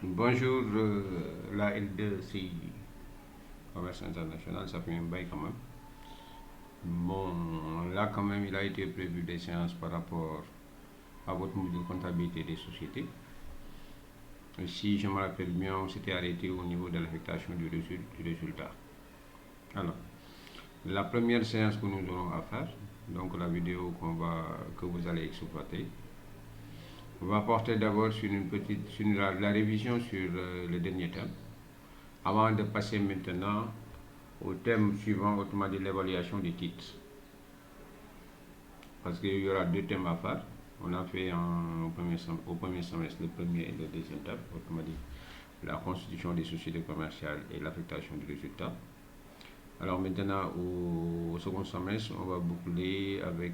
Bonjour, la L2CI, Commerce International, ça fait un bail quand même. Bon, là quand même, il a été prévu des séances par rapport à votre module de comptabilité des sociétés. Si je me rappelle bien, on s'était arrêté au niveau de l'affectation du résultat. Alors, la première séance que nous aurons à faire, donc la vidéo que vous allez exploiter, va porter d'abord sur la révision sur le dernier thème, avant de passer maintenant au thème suivant, autrement dit l'évaluation des titres. Parce qu'il y aura deux thèmes à faire. On a fait au premier semestre le premier et le deuxième thème, autrement dit la constitution des sociétés commerciales et l'affectation du résultat. Alors maintenant, au second semestre, on va boucler avec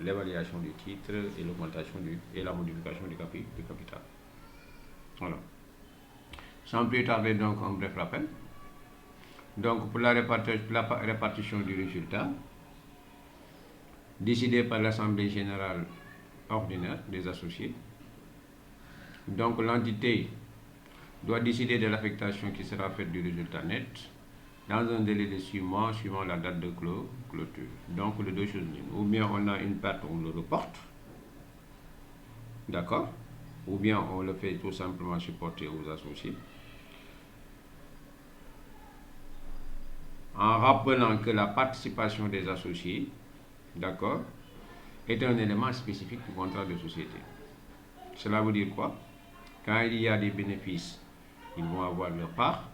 l'évaluation du titre et l'augmentation et la modification du capital. Voilà. Sans plus tarder, donc, un bref rappel. Donc, pour la répartition du résultat, décidé par l'Assemblée générale ordinaire des associés, donc l'entité doit décider de l'affectation qui sera faite du résultat net dans un délai de 6 mois suivant la date de clôture. Donc, les deux choses, ou bien on a une perte, on le reporte, d'accord, ou bien on le fait tout simplement supporter aux associés, en rappelant que la participation des associés, d'accord, est un élément spécifique du contrat de société. Cela veut dire quoi? Quand il y a des bénéfices, ils vont avoir leur part,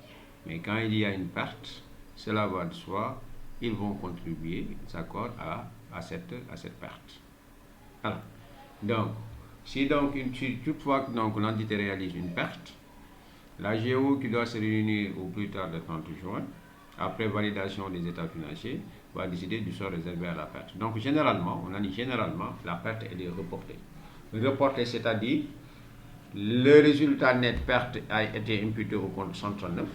mais quand il y a une perte, cela va de soi, ils vont contribuer, d'accord, à cette perte. Alors, donc, si toutefois que l'entité réalise une perte, la GO qui doit se réunir au plus tard le 30 juin, après validation des états financiers, va décider du sort réservé à la perte. Donc, généralement, on a dit généralement, la perte est reportée. Reportée, c'est-à-dire, le résultat net perte a été imputé au compte 139,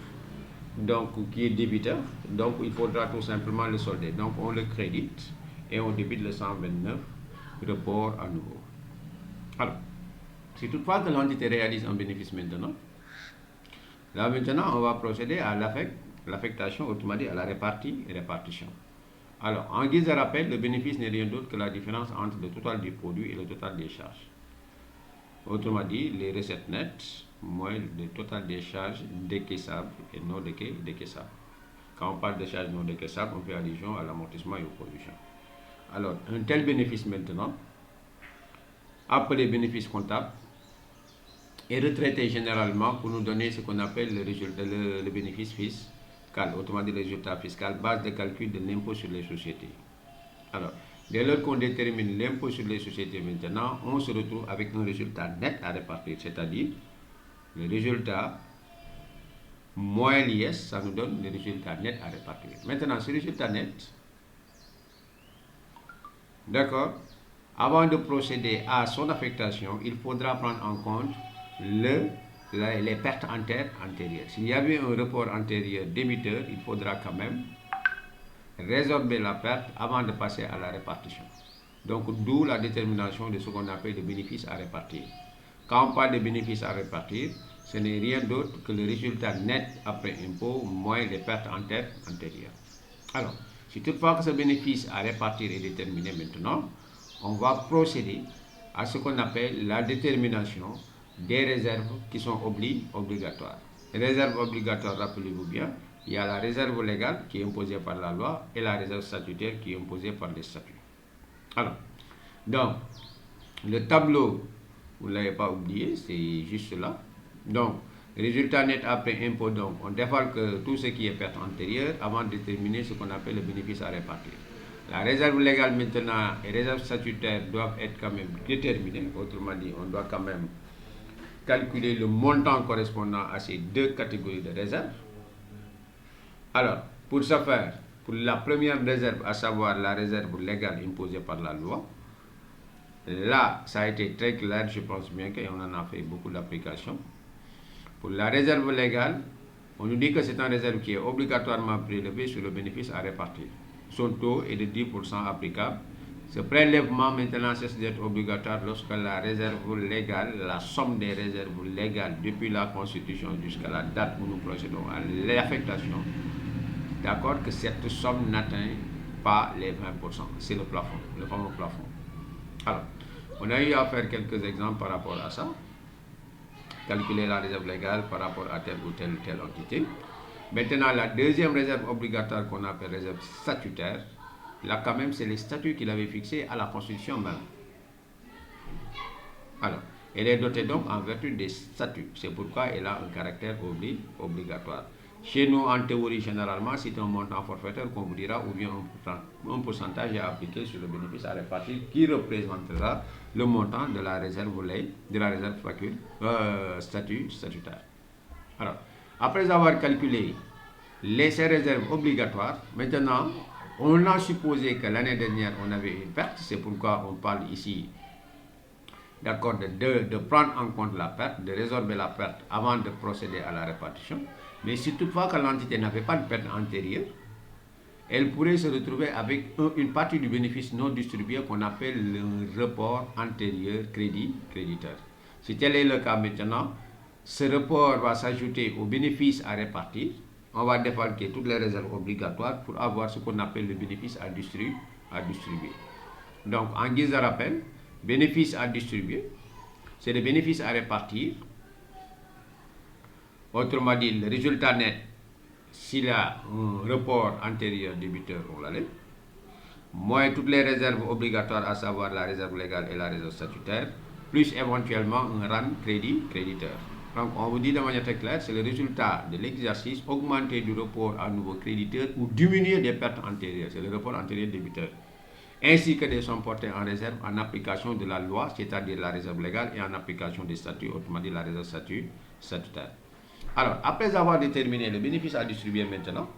donc qui est débiteur, donc il faudra tout simplement le solder. Donc, on le crédite et on débite le 129, report à nouveau. Alors, si toutefois que l'entité réalise un bénéfice maintenant, là maintenant, on va procéder à l'affectation, autrement dit à la répartition. Alors, en guise de rappel, le bénéfice n'est rien d'autre que la différence entre le total du produit et le total des charges. Autrement dit, les recettes nettes moins le total des charges décaissables et non décaissables. Quand on parle de charges non décaissables, on fait allusion à l'amortissement et aux productions. Alors, un tel bénéfice maintenant, appelé bénéfice comptable, est retraité généralement pour nous donner ce qu'on appelle le bénéfice fiscal, autrement dit le résultat fiscal, base de calcul de l'impôt sur les sociétés. Alors, dès lors qu'on détermine l'impôt sur les sociétés maintenant, on se retrouve avec un résultat net à répartir, c'est-à-dire le résultat moins l'IS, ça nous donne le résultat net à répartir. Maintenant, ce résultat net, d'accord, avant de procéder à son affectation, il faudra prendre en compte les pertes antérieures. S'il y avait un report antérieur débiteur, il faudra quand même résorber la perte avant de passer à la répartition. Donc, d'où la détermination de ce qu'on appelle le bénéfice à répartir. Quand on parle de bénéfice à répartir, ce n'est rien d'autre que le résultat net après impôt moins les pertes antérieures. Alors, si toutefois que ce bénéfice à répartir est déterminé maintenant, on va procéder à ce qu'on appelle la détermination des réserves qui sont obligatoires. Les réserves obligatoires, rappelez-vous bien, il y a la réserve légale qui est imposée par la loi et la réserve statutaire qui est imposée par les statuts. Alors, donc, le tableau, vous ne l'avez pas oublié, c'est juste là. Donc, résultat net après impôt, donc, on dévoile que tout ce qui est perte antérieure avant de déterminer ce qu'on appelle le bénéfice à répartir. La réserve légale maintenant et réserve statutaire doivent être quand même déterminées. Autrement dit, on doit quand même calculer le montant correspondant à ces deux catégories de réserves. Alors, pour ce faire, pour la première réserve, à savoir la réserve légale imposée par la loi, là, ça a été très clair, je pense bien qu'on en a fait beaucoup d'applications. Pour la réserve légale, on nous dit que c'est une réserve qui est obligatoirement prélevée sur le bénéfice à répartir. Son taux est de 10% applicable Ce prélèvement maintenant cesse d'être obligatoire lorsque la réserve légale, la somme des réserves légales depuis la Constitution jusqu'à la date où nous procédons à l'affectation, d'accord, que cette somme n'atteint pas les 20%. C'est le plafond, le fameux plafond. Alors, on a eu à faire quelques exemples par rapport à ça. Calculer la réserve légale par rapport à telle ou telle entité. Maintenant, la deuxième réserve obligatoire qu'on appelle réserve statutaire, là quand même c'est les statuts qu'il avait fixés à la Constitution même. Alors, elle est dotée donc en vertu des statuts. C'est pourquoi elle a un caractère obligatoire. Chez nous, en théorie, généralement, c'est un montant forfaitaire qu'on vous dira ou bien un pourcentage à appliquer sur le bénéfice à répartir qui représentera le montant de la réserve statutaire. Alors, après avoir calculé ces réserves obligatoires, maintenant, on a supposé que l'année dernière, on avait une perte. C'est pourquoi on parle ici, d'accord, de prendre en compte la perte, de résorber la perte avant de procéder à la répartition. Mais si toutefois que l'entité n'avait pas de perte antérieure, elle pourrait se retrouver avec une partie du bénéfice non distribué qu'on appelle le report antérieur créditeur. Si tel est le cas maintenant, ce report va s'ajouter au bénéfice à répartir. On va défalquer toutes les réserves obligatoires pour avoir ce qu'on appelle le bénéfice à distribuer. Donc, en guise de rappel, bénéfice à distribuer, c'est le bénéfice à répartir. Autrement dit, le résultat net, s'il y a un report antérieur débiteur, on l'allait, moins toutes les réserves obligatoires, à savoir la réserve légale et la réserve statutaire, plus éventuellement un RAN créditeur. Donc, on vous dit de manière très claire, c'est le résultat de l'exercice augmenté du report à nouveau créditeur ou diminuer des pertes antérieures, c'est le report antérieur débiteur, ainsi que des sommes portées en réserve en application de la loi, c'est-à-dire la réserve légale, et en application des statuts, autrement dit la réserve statutaire. Alors, après avoir déterminé le bénéfice à distribuer maintenant,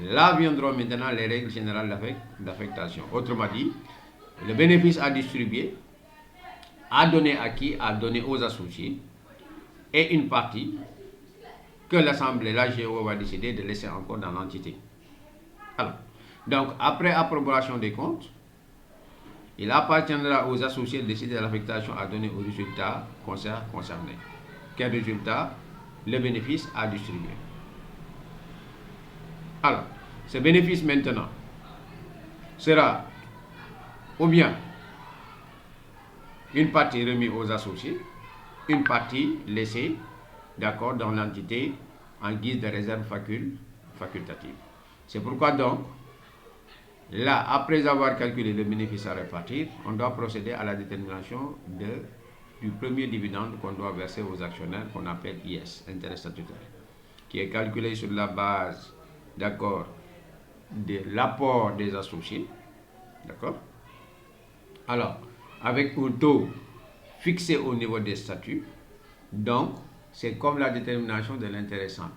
là viendront maintenant les règles générales d'affectation. Autrement dit, le bénéfice à distribuer, à donner à qui? À donner aux associés, et une partie que l'Assemblée, la GO, va décider de laisser encore dans l'entité. Alors, donc, après approbation des comptes, il appartiendra aux associés de décider de l'affectation à donner aux résultats concernés. Quel résultat? Le bénéfice à distribuer. Alors, ce bénéfice maintenant sera ou bien une partie remise aux associés, une partie laissée, d'accord, dans l'entité en guise de réserve facultative. C'est pourquoi donc, là, après avoir calculé le bénéfice à répartir, on doit procéder à la détermination du premier dividende qu'on doit verser aux actionnaires, qu'on appelle IS, intérêt statutaire, qui est calculé sur la base, d'accord, de l'apport des associés, d'accord. Alors, avec un taux fixé au niveau des statuts, donc, c'est comme la détermination de l'intérêt simple.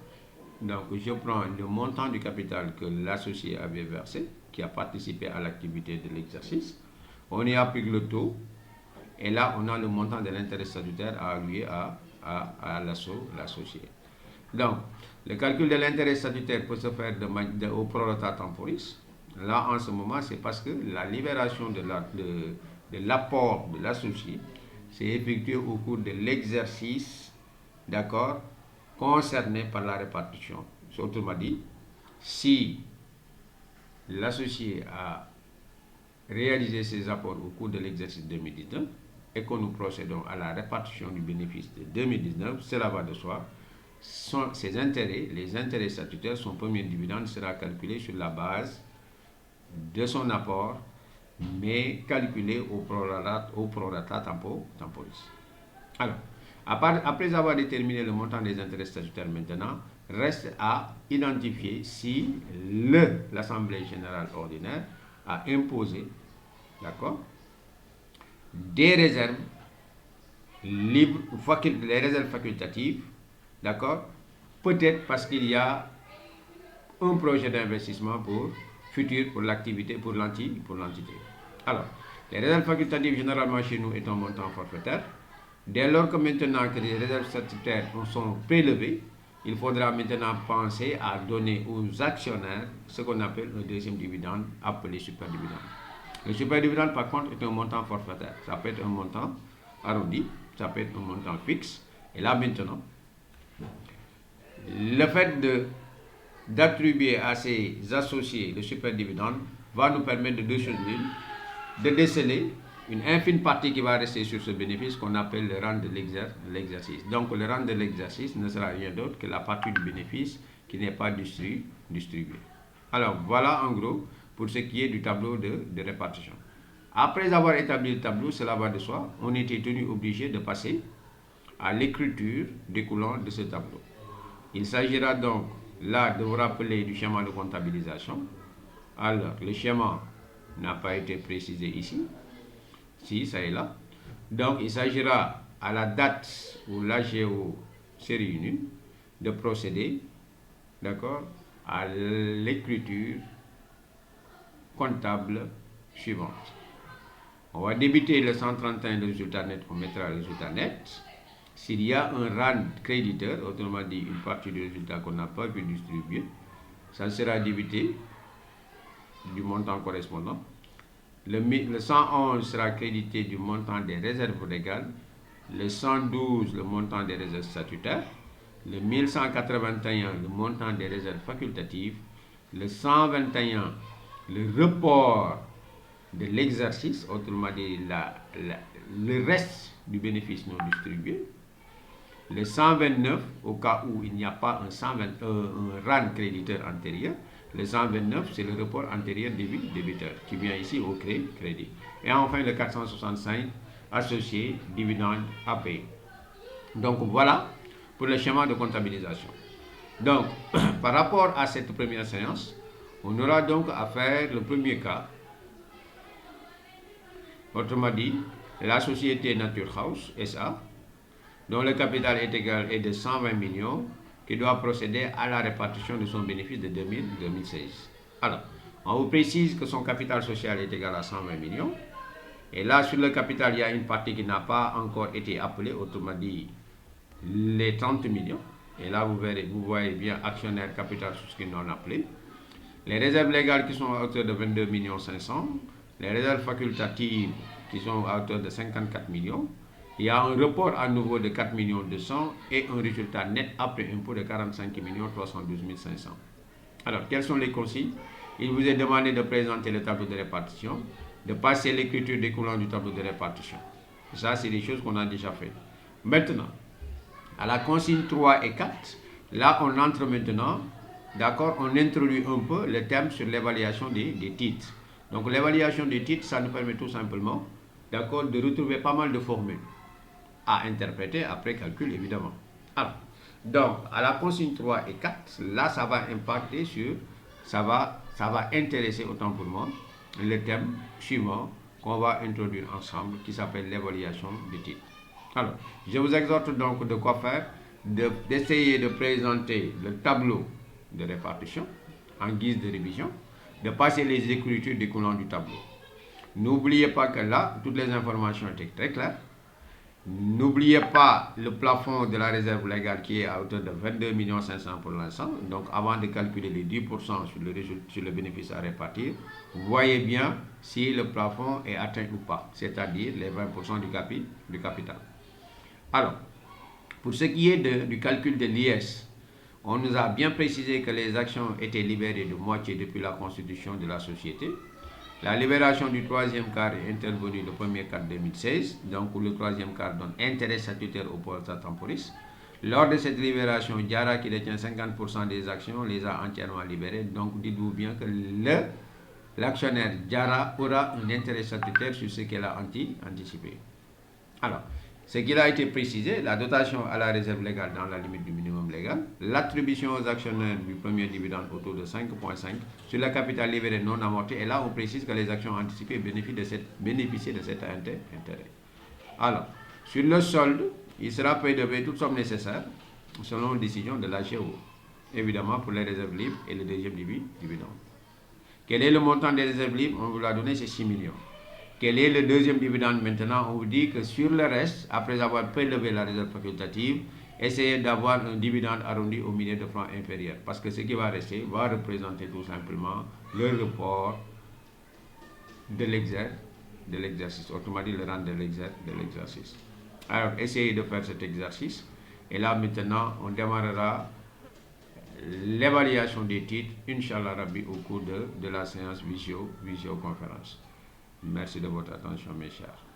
Donc, je prends le montant du capital que l'associé avait versé, qui a participé à l'activité de l'exercice, on y applique le taux, et là, on a le montant de l'intérêt statutaire à allouer à l'associé. Donc, le calcul de l'intérêt statutaire peut se faire au prorata temporis. Là, en ce moment, c'est parce que la libération de l'apport de l'associé s'est effectuée au cours de l'exercice, d'accord, concerné par la répartition. Autrement dit, si l'associé a réalisé ses apports au cours de l'exercice 2019, et que nous procédons à la répartition du bénéfice de 2019, cela va de soi. Ces intérêts, les intérêts statutaires, son premier dividende sera calculé sur la base de son apport, mais calculé au prorata temporis. Alors, après avoir déterminé le montant des intérêts statutaires maintenant, reste à identifier si l'Assemblée générale ordinaire a imposé, d'accord, des réserves libres, les réserves facultatives, d'accord, peut-être parce qu'il y a un projet d'investissement futur pour l'activité, pour l'entité. Alors, les réserves facultatives, généralement chez nous, est un montant forfaitaire. Dès lors que maintenant que les réserves statutaires sont prélevées, il faudra maintenant penser à donner aux actionnaires ce qu'on appelle un deuxième dividende, appelé superdividende. Le superdividende, par contre, est un montant forfaitaire. Ça peut être un montant arrondi, ça peut être un montant fixe. Et là, maintenant, le fait d'attribuer à ses associés le superdividende va nous permettre de deux choses l'une, de déceler une infime partie qui va rester sur ce bénéfice qu'on appelle le rente de l'exercice. Donc le rente de l'exercice ne sera rien d'autre que la partie du bénéfice qui n'est pas distribuée. Alors voilà en gros pour ce qui est du tableau de répartition. Après avoir établi le tableau, cela va de soi, on était obligé de passer à l'écriture découlant de ce tableau. Il s'agira donc là de vous rappeler du schéma de comptabilisation. Alors le schéma n'a pas été précisé ici. Si, ça est là. Donc, il s'agira à la date où l'AGO s'est réunie de procéder, d'accord, à l'écriture comptable suivante. On va débiter le 131 de résultat net, on mettra le résultat net. S'il y a un RAN créditeur, autrement dit une partie du résultat qu'on n'a pas pu distribuer, ça sera débité du montant correspondant. Le 111 sera crédité du montant des réserves légales, le 112 le montant des réserves statutaires, le 1181 le montant des réserves facultatives, le 121 le report de l'exercice, autrement dit le reste du bénéfice non distribué, le 129 au cas où il n'y a pas un RAN créditeur antérieur. Le 129, c'est le report antérieur débiteur qui vient ici au crédit. Et enfin, le 465, associé, dividende à payer. Donc, voilà pour le schéma de comptabilisation. Donc, par rapport à cette première séance, on aura donc à faire le premier cas. Autrement dit, la société Nature House SA, dont le capital est de 120 millions, qui doit procéder à la répartition de son bénéfice de 2016. Alors, on vous précise que son capital social est égal à 120 millions. Et là, sur le capital, il y a une partie qui n'a pas encore été appelée, autrement dit, les 30 millions. Et là, vous voyez bien actionnaire capital souscrit non appelé. Les réserves légales qui sont à hauteur de 22 500 000. Les réserves facultatives qui sont à hauteur de 54 millions. Il y a un report à nouveau de 4 200 000 et un résultat net après impôt de 45 312 500. Alors, quelles sont les consignes? Il vous est demandé de présenter le tableau de répartition, de passer l'écriture découlant du tableau de répartition. Ça, c'est des choses qu'on a déjà fait. Maintenant, à la consigne 3 et 4, là, on entre maintenant, d'accord, on introduit un peu le thème sur l'évaluation des titres. Donc, l'évaluation des titres, ça nous permet tout simplement, d'accord, de retrouver pas mal de formules à interpréter après calcul évidemment. Alors, donc à la consigne 3 et 4, là ça va impacter sur, ça va intéresser autant pour moi le thème suivant qu'on va introduire ensemble qui s'appelle l'évaluation du titre. Alors, je vous exhorte donc de quoi faire, d'essayer de présenter le tableau de répartition en guise de révision, de passer les écritures découlant du tableau. N'oubliez pas que là, toutes les informations étaient très claires. N'oubliez pas le plafond de la réserve légale qui est à hauteur de 22 500 000 pour l'instant. Donc avant de calculer les 10% sur le bénéfice à répartir, voyez bien si le plafond est atteint ou pas, c'est-à-dire les 20% du capital. Alors, pour ce qui est du calcul de l'IS, on nous a bien précisé que les actions étaient libérées de moitié depuis la constitution de la société. La libération du troisième quart est intervenue le 1er quart 2016, donc où le troisième quart donne intérêt statutaire au porta temporis. Lors de cette libération, Diara, qui détient 50% des actions, les a entièrement libérées. Donc dites-vous bien que l'actionnaire Diara aura un intérêt statutaire sur ce qu'elle a anticipé. Alors, ce qu'il a été précisé, la dotation à la réserve légale dans la limite du minimum légal, l'attribution aux actionnaires du premier dividende autour de 5,5 sur le capital libéré non amorti, et là on précise que les actions anticipées bénéficient de cet intérêt. Alors, sur le solde, il sera payé toute somme nécessaire selon décision de l'AGO, évidemment pour les réserves libres et le deuxième dividende. Quel est le montant des réserves libres? On vous l'a donné, c'est 6 millions. Quel est le deuxième dividende maintenant? On vous dit que sur le reste, après avoir prélevé la réserve facultative, essayez d'avoir un dividende arrondi au millier de francs inférieur. Parce que ce qui va rester va représenter tout simplement le report de l'exercice, autrement dit le rang de l'exercice. Alors, essayez de faire cet exercice. Et là, maintenant, on démarrera l'évaluation des titres, Inch'Allah Rabbi, au cours de la séance visioconférence. Merci de votre attention, mes chers.